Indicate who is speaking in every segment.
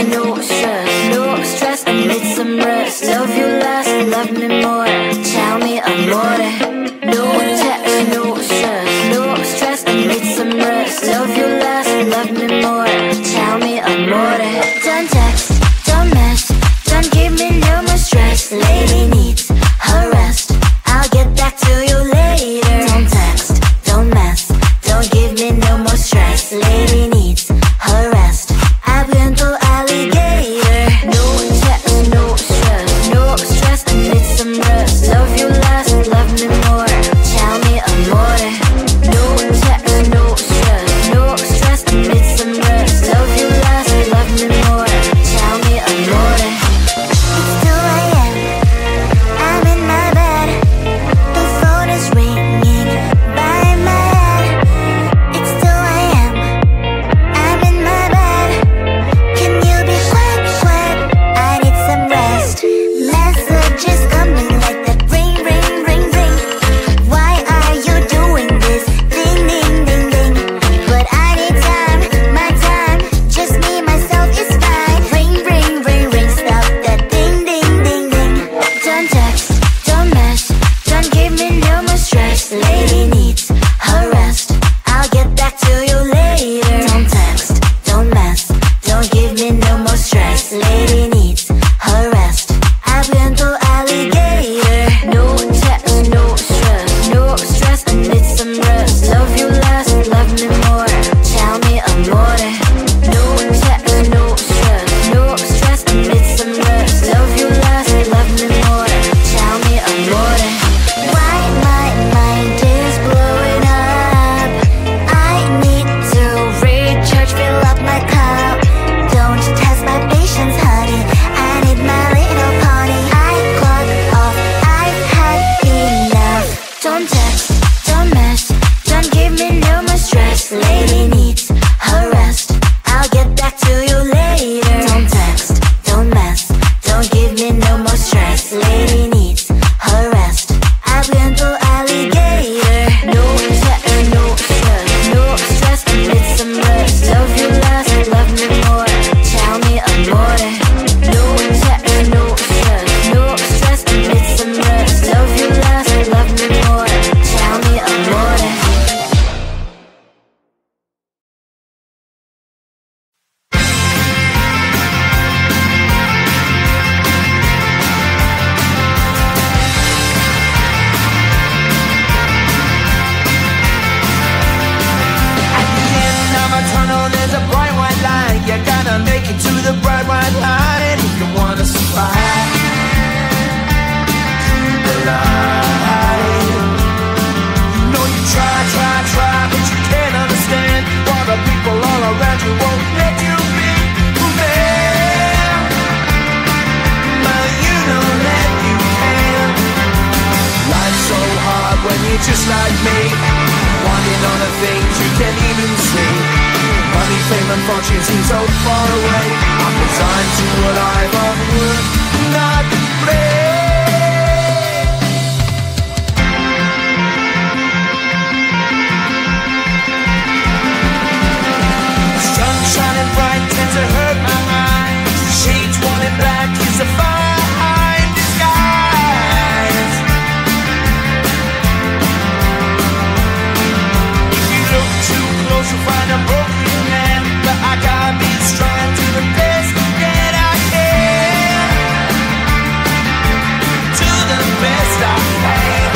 Speaker 1: no stress, no stress. I need some rest. Love you less, love me more. Tell me amore. No text, no stress, no stress. I need some rest. Love you less, love me more. Tell me amore. Don't text, don't mess, don't give me no more stress. Lady needs her rest. I'll get back to you later. Don't text, don't mess, don't give me no more stress. Lady needs her rest. I've been to alligator. No text, no stress, no stress. I need some rest. Love you less, love me more. Tell me amore. No text, no stress, no stress. I need some rest. Love you less, love me more. Tell me amore. It's 2 a.m. I'm in my bed. The phone is ringing by my head. It's 2 a.m. I'm in my bed. Can you be quiet, quiet? I need some rest. Messages coming like that. Ring, ring, ring, ring. Why are you doing this? Ding, ding, ding, ding. But I need time, my time. Just me, myself is fine. Ring, ring, ring, ring. Stop that ding, ding, ding, ding. Don't text, don't mess, don't give me no more stress. Lady needs her rest. I'll get back to you later. Don't text, don't mess, don't give me no more stress. Lady needs her rest. I've been to alligator. No text, no stress, no stress. I need some rest. Love you less, love me more. Tell me amore. No text, no stress, no stress. I need some rest. Love you less, love me more. Tell me amore. Why my mind is blowing up? I need to recharge, fill up my cup. Don't test my patience, honey. I need my little pony. I clock off, I've had enough. Don't text, don't mess, don't give me no more stress. Lady needs her rest. I'll get back to you later. Don't text, don't mess, don't give me no more stress. Lady needs her rest. I've been to alligator. No text, no stress, no stress. I need some rest. Love you less, love me more. Tell me amore. No text, no stress, no stress. I need some rest. Love you less, love me more. Tell me amore.
Speaker 2: At the end of a tunnel, there's a bright white light. You gotta make it to the bright white light if you wanna survive. The light. You know you try, try, try, but you can't understand why the people all around you won't let you be who they are. But you know that you can. Life's so hard when you're just like me, wanting all the things you can't even see. Money, fame and fortune seem so far away. I'm resigned to a life of work, not play. Sun shining bright tends to hurt my mind. Shades worn in black is a fine disguise. If you look too close, you'll find a broken man. But I gotta be strong to the best that I can. To the best I can.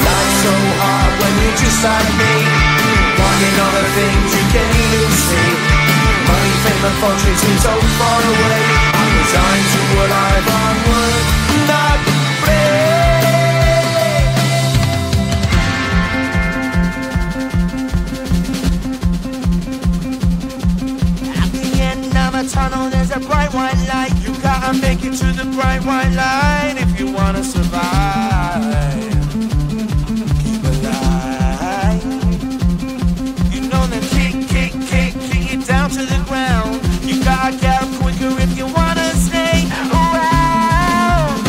Speaker 2: Life's so hard when you're just like me, wanting all the things you can't even see. Money, fame and fortune seem so far away. I'm resigned to a life on work, not play. At the end of a tunnel, there's a bright white light. You gotta make it to the bright white light if you wanna survive. Keep alive. You know that kick, kick, kick, kick it down to the ground. You gotta get up quicker if you wanna stay around.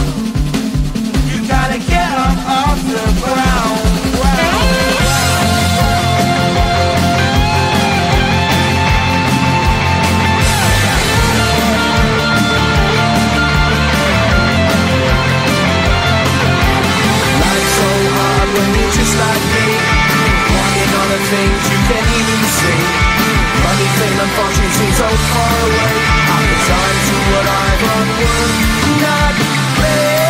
Speaker 2: You gotta get up off the ground. felt far away. I'm resigned to what I've unlearned, not fair.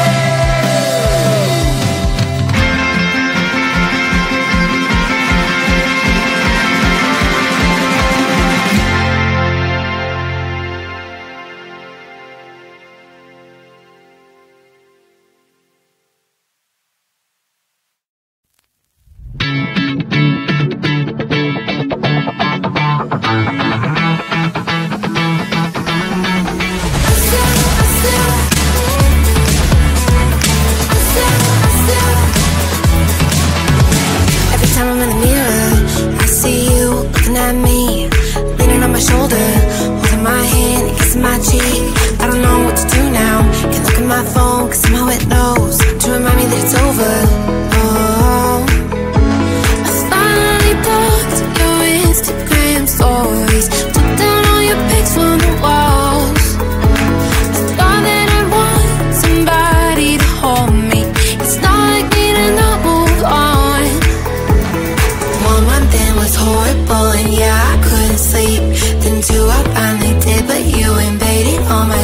Speaker 1: All my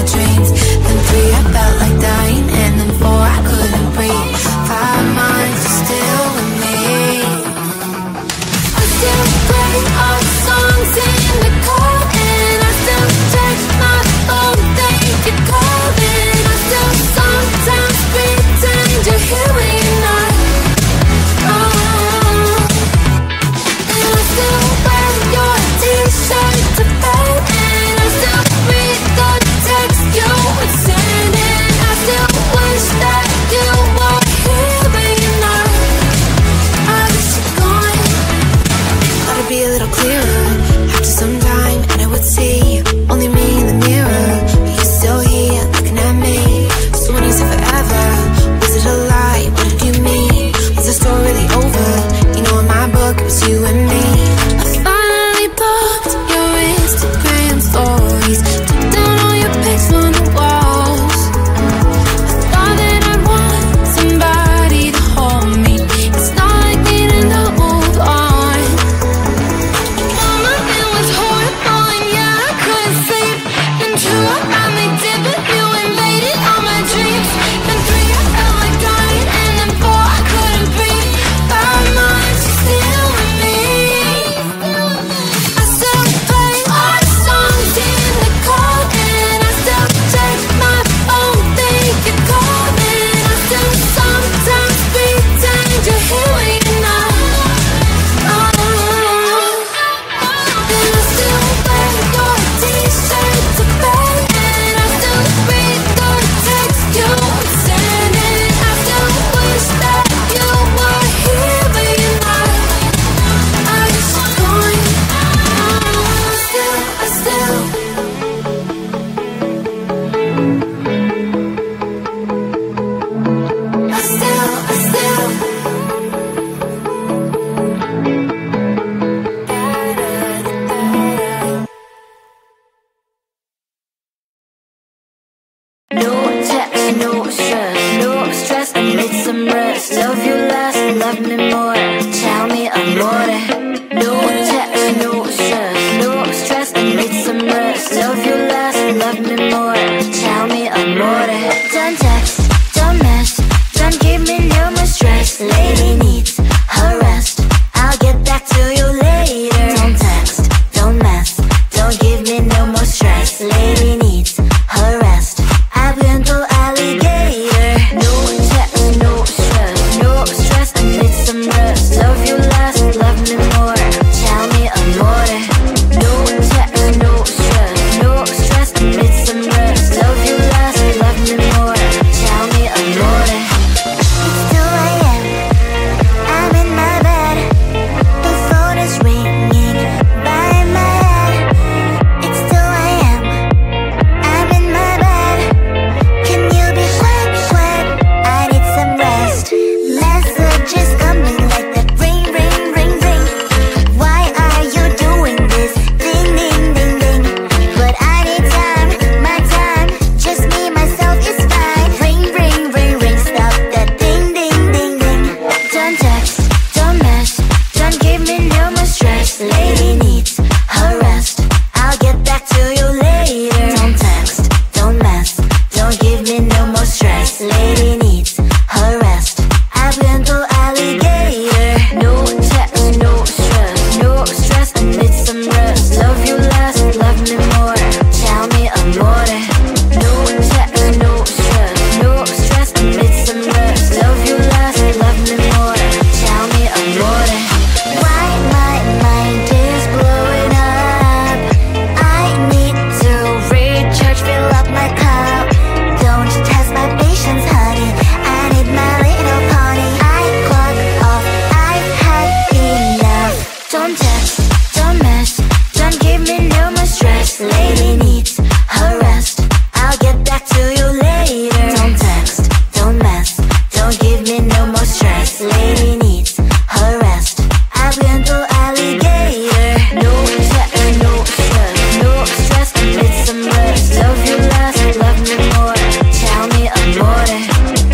Speaker 1: Lady needs her rest. I'll get back to you later. Don't text, don't mess, don't give me no more stress. Lady needs her rest. Abriendo alligator. No text, no stress, no stress. Need some rest. Love you less, love me more. Tell me amore.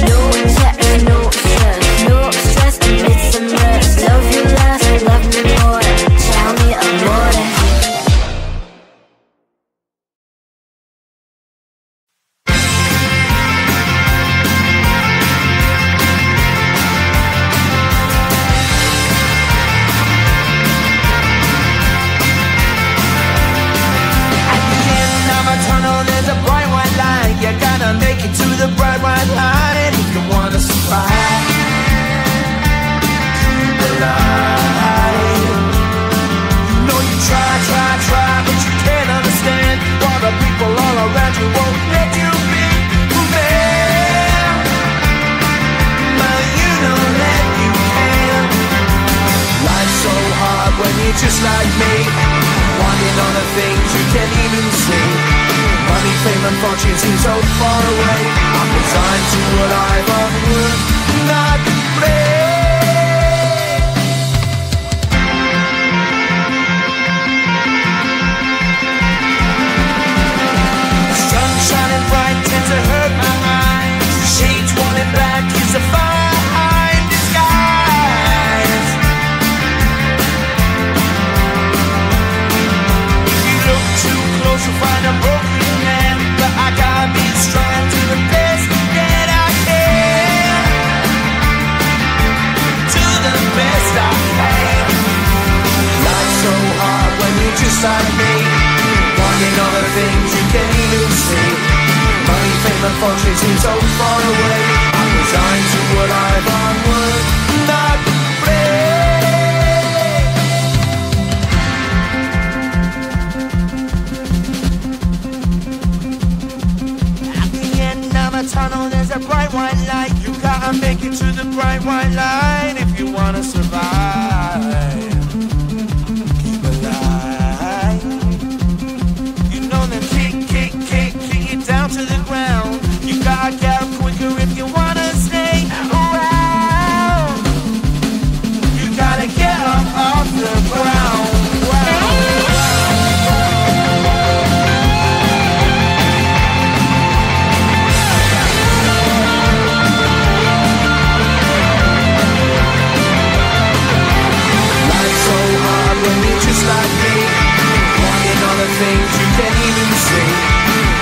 Speaker 1: No text, no stress, no stress. Need some rest. Love you less, love me more. Tell me amore.
Speaker 2: At the end of a tunnel, there's a bright white light. You gotta make it to the bright white light if you wanna survive. The light. You know you try, but you can't understand why the people all around you won't let you be who they are. But you know that you can. Life's so hard when you're just like me, wanting all the things you can't even see. Money, fame and fortune seem so far away. I'm resigned to a life of work, not play. Sun shining bright tends to hurt my eyes. Shades worn and black is a fine disguise. If you look too close, you'll find a broken man. But I gotta be strong to the best that I can. To the best I can. Life's so hard when you're just like me, wanting all the things you can't even see. Money, fame and fortune seem so far away. I'm resigned to a life on work, not play. At the end of a tunnel, there's a bright white light. You gotta make it to the bright white light if you wanna survive. Keep alive. You know them kick it down to the ground. You gotta get up quicker if you wanna stay around. You gotta get up off the ground. Life's so hard when you're just like me, wanting all the things you can't even see.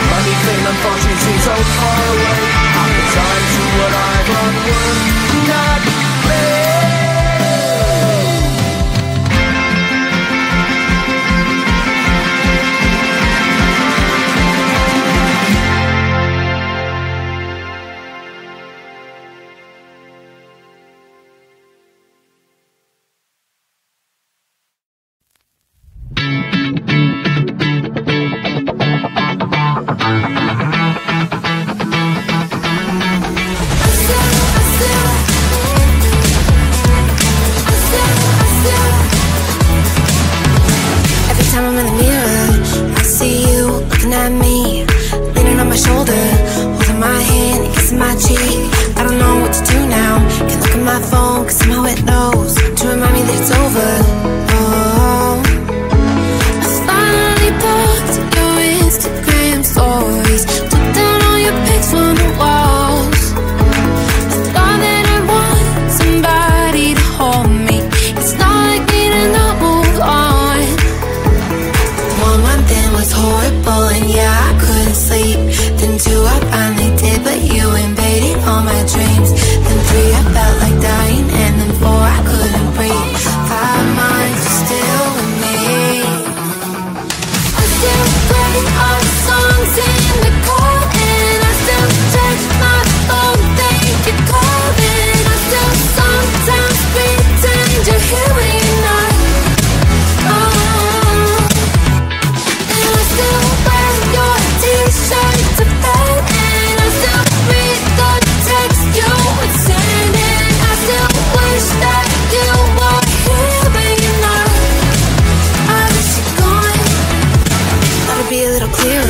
Speaker 2: Money, fame and fortune seem so far away. I'm resigned to what I've unworked, not play.
Speaker 1: Every time I'm in the mirror, I see you looking at me, leaning on my shoulder, holding my hand and kissing my cheek. I don't know what to do now. Can't look at my phone, cause somehow it knows to remind me that it's over. Oh, I finally blocked your Instagram stories, took down all your pics from the walls. I thought that I want somebody to hold me. It's not like me to not move on. 1 month in was horrible and yeah, I couldn't sleep. Then 2 I finally did, but you invaded all my dreams. Then 3 I felt like dying, and then 4 I couldn't breathe. 5 months you're still with me. I still play our songs in the car, and I still check my phone, think you're calling. I still sometimes pretend you're here when you're not. And I still wear your t-shirt to bed, and I still read the text you would send, and I still wish that you were here but you're not. I wish you're gone. Thought it'd be a little clearer.